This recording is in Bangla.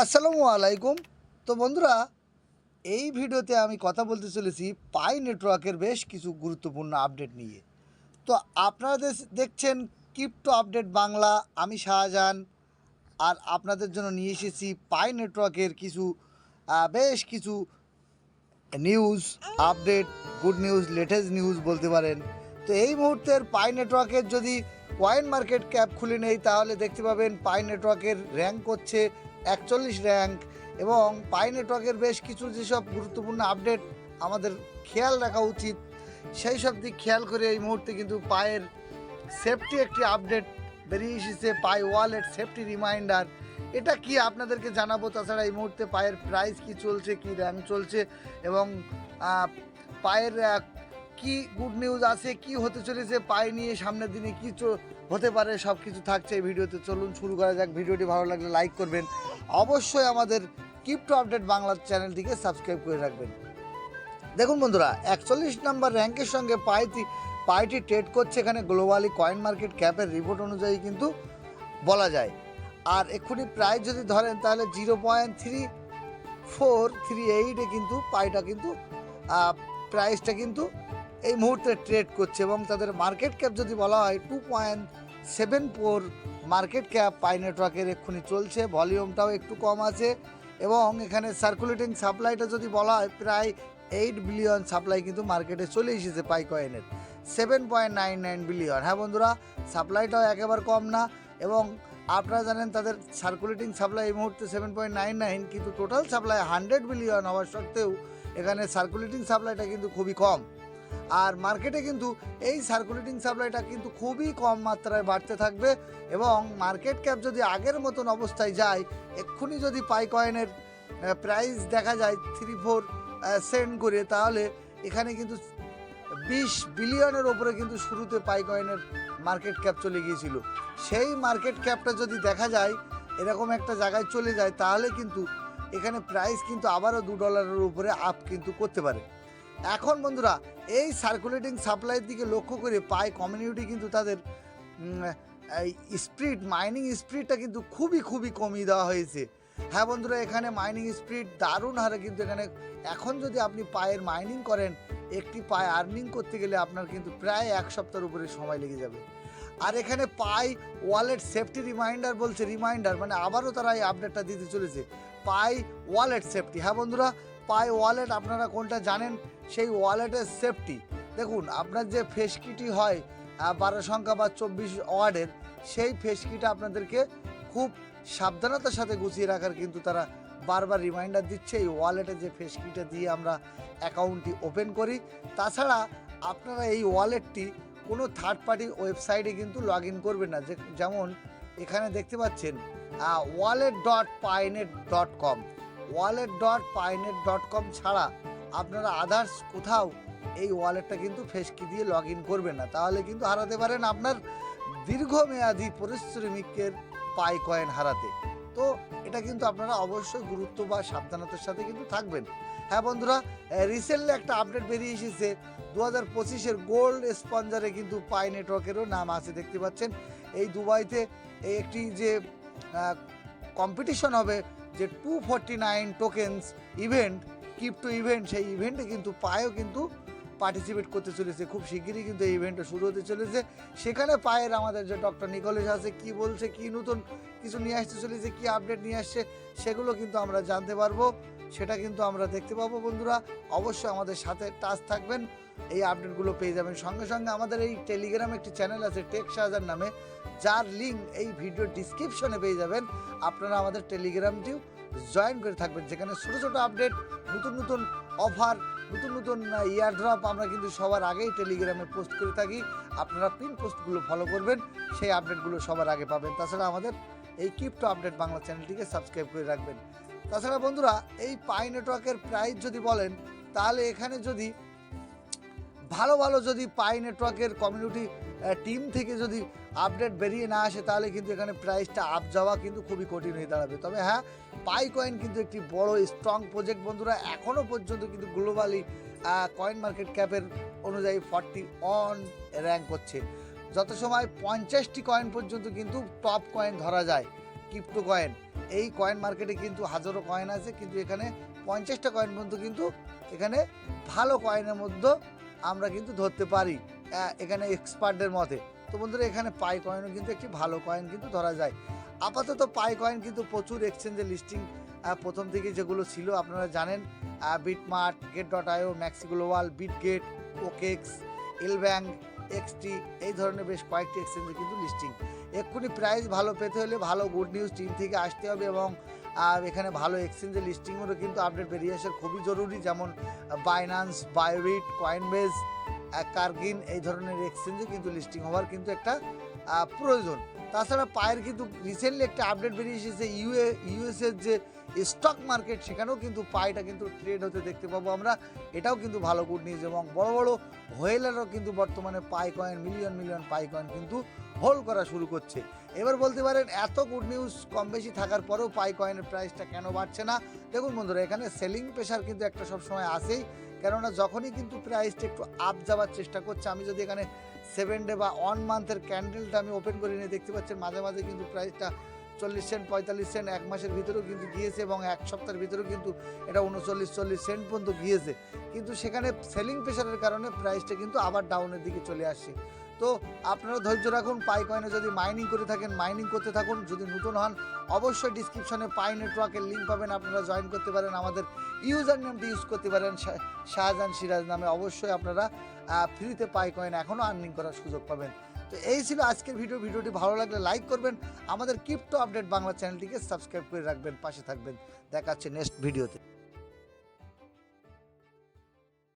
আসসালামু আলাইকুম। তো বন্ধুরা, এই ভিডিওতে আমি কথা বলতে চলেছি পাই নেটওয়ার্কের বেশ কিছু গুরুত্বপূর্ণ আপডেট নিয়ে। তো আপনারা দেখছেন ক্রিপ্টো আপডেট বাংলা। আমি শাহজাহান, আর আপনাদের জন্য নিয়ে এসেছি পাই নেটওয়ার্কের বেশ কিছু news update, good news, latest news বলতে পারেন। তো এই মুহূর্তের পাই নেটওয়ার্কের যদি কয়েন মার্কেট ক্যাপ খুলে নেই তাহলে দেখতে পাবেন পাই নেটওয়ার্কের র্যাঙ্ক হচ্ছে 41 র্যাঙ্ক। এবং পাই নেটওয়ার্কের বেশ কিছু যেসব গুরুত্বপূর্ণ আপডেট আমাদের খেয়াল রাখা উচিত, সেই সব দিক খেয়াল করে এই মুহূর্তে কিন্তু পায়ের সেফটি একটি আপডেট বেরিয়ে এসেছে, পাই ওয়ালেট সেফটি রিমাইন্ডার। এটা কি আপনাদেরকে জানাবো। তাছাড়া এই মুহূর্তে পায়ের প্রাইস কি চলছে, কি র্যাঙ্ক চলছে, এবং পায়ের কি গুড নিউজ আছে, কি হতে চলেছে পায়ে নিয়ে, সামনের দিনে কি হতে পারে, সব কিছু থাকছে এই ভিডিওতে। চলুন শুরু করা যাক। ভিডিওটি ভালো লাগলে লাইক করবেন, অবশ্যই আমাদের ক্রিপ্টো আপডেট বাংলা চ্যানেলটিকে সাবস্ক্রাইব করে রাখবেন। দেখুন বন্ধুরা, 41 নম্বর র্যাঙ্কের সঙ্গে পাইটি ট্রেড করছে এখানে গ্লোবালি কয়েন মার্কেট ক্যাপের রিপোর্ট অনুযায়ী কিন্তু বলা যায়। আর এক্ষুনি প্রাইস যদি ধরেন তাহলে 0.3438-এ কিন্তু পাইটা কিন্তু প্রাইসটা কিন্তু এই মুহূর্তে ট্রেড করছে। এবং তাদের মার্কেট ক্যাপ যদি বলা হয় 2.74 মার্কেট ক্যাপ পাই নেটওয়ার্কের এক্ষুনি চলছে। ভলিউমটাও একটু কম আছে। এবং এখানে সার্কুলেটিং সাপ্লাইটা যদি বলা হয় প্রায় 8 বিলিয়ন সাপ্লাই কিন্তু মার্কেটে চলে এসেছে পাই কয়েনের, 7.99 বিলিয়ন। হ্যাঁ বন্ধুরা, সাপ্লাইটাও একেবারে কম না। এবং আপনারা জানেন তাদের সার্কুলেটিং সাপ্লাই এই মুহূর্তে 7.99, কিন্তু টোটাল সাপ্লাই 100 বিলিয়ন হওয়ার সত্ত্বেও এখানে সার্কুলেটিং সাপ্লাইটা কিন্তু খুবই কম। আর মার্কেটে কিন্তু এই সার্কুলেটিং সাপ্লাইটা কিন্তু খুবই কম মাত্রায় বাড়তে থাকবে। এবং মার্কেট ক্যাপ যদি আগের মতন অবস্থায় যায়, এক্ষুনি যদি পাই কয়েনের প্রাইস দেখা যায় 3-4 সেন্ট করে, তাহলে এখানে কিন্তু 20 বিলিয়নের ওপরে কিন্তু শুরুতে পাই কয়েনের মার্কেট ক্যাপ চলে গিয়েছিল। সেই মার্কেট ক্যাপটা যদি দেখা যায় এরকম একটা জায়গায় চলে যায়, তাহলে কিন্তু এখানে প্রাইস কিন্তু আবারও $2 উপরে আপ কিন্তু করতে পারে। এখন বন্ধুরা, এই সার্কুলেটিং সাপ্লাইয়ের দিকে লক্ষ্য করে পাই কমিউনিটি কিন্তু তাদের মাইনিং স্পিডটা কিন্তু খুবই কমিয়ে দেওয়া হয়েছে। হ্যাঁ বন্ধুরা, এখানে মাইনিং স্পিড দারুণ হারে কিন্তু এখানে এখন যদি আপনি পায়ের মাইনিং করেন, একটি পায়ে আর্নিং করতে গেলে আপনার কিন্তু প্রায় 1 সপ্তাহের উপরে সময় লেগে যাবে। আর এখানে পাই ওয়ালেট সেফটি রিমাইন্ডার বলছে, রিমাইন্ডার মানে আবারও তারা এই আপডেটটা দিতে চলেছে, পাই ওয়ালেট সেফটি। হ্যাঁ বন্ধুরা, পাই ওয়ালেট আপনারা কোনটা জানেন, সেই ওয়ালেটের সেফটি। দেখুন, আপনার যে ফেসকিটি হয় 12 সংখ্যা বা 24 ওয়ার্ডের, সেই ফেসকিটা আপনাদেরকে খুব সাবধানতার সাথে গুছিয়ে রাখার কিন্তু তারা বারবার রিমাইন্ডার দিচ্ছে। এই ওয়ালেটে যে ফেসকিটা দিয়ে আমরা অ্যাকাউন্টটি ওপেন করি। তাছাড়া আপনারা এই ওয়ালেটটি কোনো থার্ড পার্টি ওয়েবসাইটে কিন্তু লগ ইন করবেন না। যেমন এখানে দেখতে পাচ্ছেন wallet.painet.com, wallet.painet.com ছাড়া আপনারা আদার্স কোথাও এই ওয়ালেটটা কিন্তু ফেসকি দিয়ে লগ ইন করবেন না, তাহলে কিন্তু হারাতে পারেন আপনার দীর্ঘমেয়াদী পরিশ্রমিকের পাই কয়েন হারাতে। তো এটা কিন্তু আপনারা অবশ্যই গুরুত্ব বা সাবধানতার সাথে কিন্তু থাকবেন। হ্যাঁ বন্ধুরা, রিসেন্টলি একটা আপডেট বেরিয়ে এসেছে 2025-এর গোল্ড স্পঞ্জারে কিন্তু পাই নেটওয়ার্কেরও নাম আছে। দেখতে পাচ্ছেন এই দুবাইতে এই একটি যে কম্পিটিশন হবে, যে 249 টোকেন্স ইভেন্ট, ক্রিপ্টো ইভেন্ট, সেই ইভেন্টে কিন্তু পায়ও কিন্তু পার্টিসিপেট করতে চলেছে। খুব শিগগিরই কিন্তু এই ইভেন্টটা শুরু হতে চলেছে। সেখানে পায়ের আমাদের যে ডক্টর নিকোলেস আছে, কি বলছে, কি নতুন কিছু নিয়ে আসতে চলেছে, কি আপডেট নিয়ে আসছে, সেগুলো কিন্তু আমরা জানতে পারবো, সেটা কিন্তু আমরা দেখতে পাবো। বন্ধুরা, অবশ্যই আমাদের সাথে টাচ থাকবেন, এই আপডেটগুলো পেয়ে যাবেন। সঙ্গে সঙ্গে আমাদের এই টেলিগ্রাম একটি চ্যানেল আছে টেক শাহজাহান নামে, যার লিঙ্ক এই ভিডিও ডিসক্রিপশনে পেয়ে যাবেন। আপনারা আমাদের টেলিগ্রামটিও জয়েন করে থাকবেন, যেখানে ছোটো ছোটো আপডেট, নতুন অফার, নতুন ইয়ারড্রপ আমরা কিন্তু সবার আগেই টেলিগ্রামে পোস্ট করে থাকি। আপনারা পিন পোস্টগুলো ফলো করবেন, সেই আপডেটগুলো সবার আগে পাবেন। তাছাড়া আমাদের এই ক্রিপ্টো আপডেট বাংলা চ্যানেলটিকে সাবস্ক্রাইব করে রাখবেন। তাছাড়া বন্ধুরা, এই পাই নেটওয়ার্কের প্রাইস যদি বলেন, তাহলে এখানে যদি ভালো যদি পাই নেটওয়ার্কের কমিউনিটি টিম থেকে যদি আপডেট বেরিয়ে না আসে, তাহলে কিন্তু এখানে প্রাইসটা আপ যাওয়া কিন্তু খুবই কঠিন হয়ে দাঁড়াবে। তবে হ্যাঁ, পাই কয়েন কিন্তু একটি বড় স্ট্রং প্রজেক্ট বন্ধুরা। এখনও পর্যন্ত কিন্তু গ্লোবালি কয়েন মার্কেট ক্যাপের অনুযায়ী 41 র্যাঙ্ক করছে। যত সময় 50টি কয়েন পর্যন্ত কিন্তু টপ কয়েন ধরা যায়, ক্রিপ্টো কয়েন। এই কয়েন মার্কেটে কিন্তু হাজারো কয়েন আছে, কিন্তু এখানে 50টা কয়েন পর্যন্ত কিন্তু এখানে ভালো কয়েনের মধ্যে আমরা কিন্তু ধরতে পারি এখানে এক্সপার্টদের মতে। তো বন্ধুরা, এখানে পাই কয়েনও কিন্তু একটি ভালো কয়েন কিন্তু ধরা যায়। আপাতত পাই কয়েন কিন্তু প্রচুর এক্সচেঞ্জে লিস্টিং প্রথম থেকে যেগুলো ছিল আপনারা জানেন, বিটমার্ট, গেট.io, Maxi Global, Bitget, OKEx, LBank, XT, এই ধরনের বেশ কয়েকটি এক্সচেঞ্জে কিন্তু লিস্টিং। এক্ষুনি প্রাইস ভালো পেতে হলে ভালো গুড নিউজ টিম থেকে আসতে হবে, এবং এখানে ভালো এক্সচেঞ্জে লিস্টিংয়েরও কিন্তু আপডেট বেরিয়ে আসা খুবই জরুরি, যেমন বাইন্যান্স, বায়োবিট, কয়েনবেজ, কার্গিন, এই ধরনের এক্সচেঞ্জে কিন্তু লিস্টিং হওয়ার কিন্তু একটা প্রয়োজন। তাছাড়া পায়ের কিন্তু রিসেন্টলি একটা আপডেট বেরিয়ে এসেছে, ইউএসের যে স্টক মার্কেট, সেখানেও কিন্তু পাইটা কিন্তু ট্রেড হতে দেখতে পাবো আমরা। এটাও কিন্তু ভালো গুড নিউজ, এবং বড় বড় হোয়েলারও কিন্তু বর্তমানে পাই কয়েন, মিলিয়ন মিলিয়ন পাই কয়েন কিন্তু হোল্ড করা শুরু করছে। এবার বলতে পারেন এত গুড নিউজ কম বেশি থাকার পরেও পাই কয়েনের প্রাইসটা কেন বাড়ছে না? দেখুন বন্ধুরা, এখানে সেলিং প্রেশার কিন্তু একটা সবসময় আসেই, কেননা যখনই কিন্তু প্রাইসটা একটু আপ যাওয়ার চেষ্টা করছে, আমি যদি এখানে 7 ডে বা 1 মান্থের ক্যান্ডেলটা আমি ওপেন করে নিয়ে দেখতে পাচ্ছেন, মাঝে মাঝে কিন্তু প্রাইসটা 40 সেন্ট, 45 সেন্ট এক মাসের ভিতরেও কিন্তু গিয়েছে, এবং এক সপ্তাহের ভিতরেও কিন্তু এটা 39-40 সেন্ট পর্যন্ত গিয়েছে। কিন্তু সেখানে সেলিং প্রেশারের কারণে প্রাইসটা কিন্তু আবার ডাউনের দিকে চলে আসছে। তো আপনারা ধৈর্য রাখুন, পাই কয়েনে যদি মাইনিং করে থাকেন মাইনিং করতে থাকুন। যদি নতুন হন অবশ্যই ডিসক্রিপশনে পাই নেটওয়ার্কের লিঙ্ক পাবেন, আপনারা জয়েন করতে পারেন, আমাদের ইউজার নেমটি ইউজ করতে পারেন শাহজাহান সিরাজ নামে। অবশ্যই আপনারা ফ্রিতে পাই কয়েন এখনও আর্নিং করার সুযোগ পাবেন। তো এই ছিল আজকের ভিডিওটি ভালো লাগলে লাইক করবেন, আমাদের ক্রিপ্টো আপডেট বাংলা চ্যানেলটিকে সাবস্ক্রাইব করে রাখবেন, পাশে থাকবেন। দেখা হচ্ছে নেক্সট ভিডিওতে।